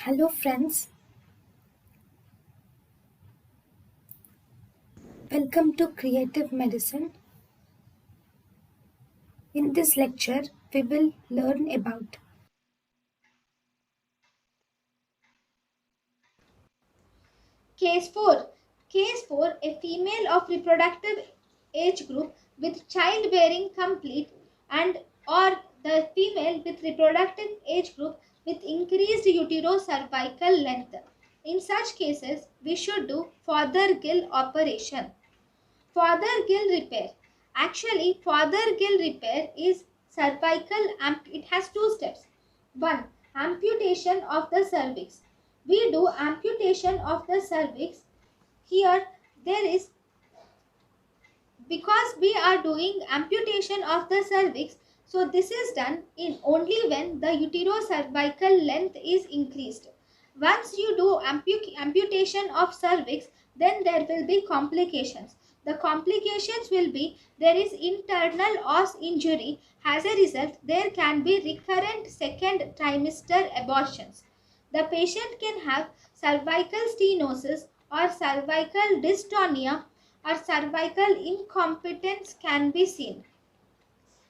Hello, friends. Welcome to Creative Medicine. In this lecture, we will learn about Case 4. Case 4. A female of reproductive age group with childbearing complete and or the female with reproductive age group with increased uterocervical length. In such cases, we should do Fothergill operation. Fothergill repair. Actually, Fothergill repair is cervical. It has two steps. One, amputation of the cervix. We do amputation of the cervix. Here, there is, because we are doing amputation of the cervix, so this is done in only when the uterocervical length is increased. Once you do amputation of cervix, then there will be complications. The complications will be there is internal os injury. As a result, there can be recurrent second trimester abortions. The patient can have cervical stenosis or cervical dystonia or cervical incompetence can be seen.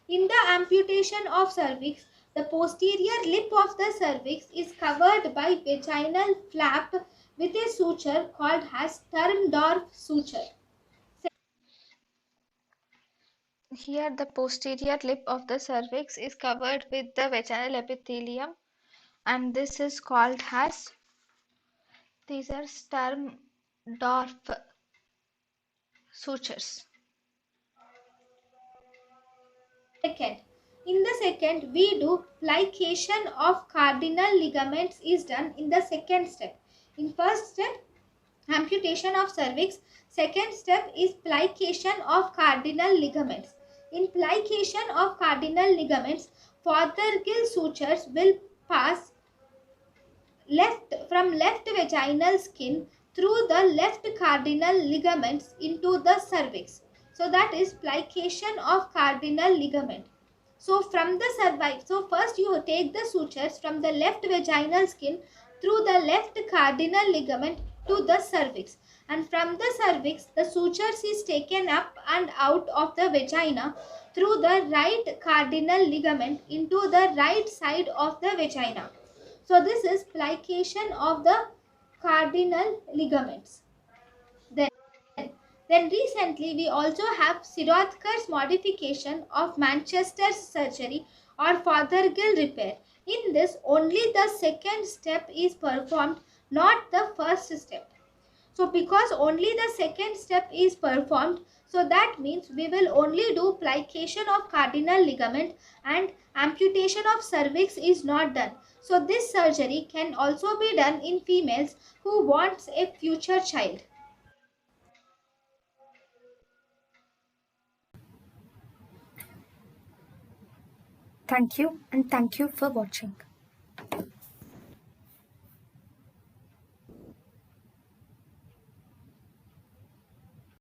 In the amputation of cervix, the posterior lip of the cervix is covered by vaginal flap with a suture called as Sturmdorf suture. Here, the posterior lip of the cervix is covered with the vaginal epithelium, and this is called as these are Sturmdorf sutures. Second, in the second, we do plication of cardinal ligaments is done in the second step. In first step, amputation of cervix. Second step is plication of cardinal ligaments. In plication of cardinal ligaments, Fothergill sutures will pass from left vaginal skin through the left cardinal ligaments into the cervix. So that is plication of cardinal ligament. So from the cervix, so first you take the sutures from the left vaginal skin through the left cardinal ligament to the cervix, and from the cervix the sutures is taken up and out of the vagina through the right cardinal ligament into the right side of the vagina. So this is plication of the cardinal ligaments. Then, then recently we also have Sirotkar's modification of Manchester's surgery or Fothergill repair. In this, only the second step is performed, not the first step. So because only the second step is performed, so that means we will only do plication of cardinal ligament and amputation of cervix is not done. So this surgery can also be done in females who wants a future child. thank you and thank you for watching.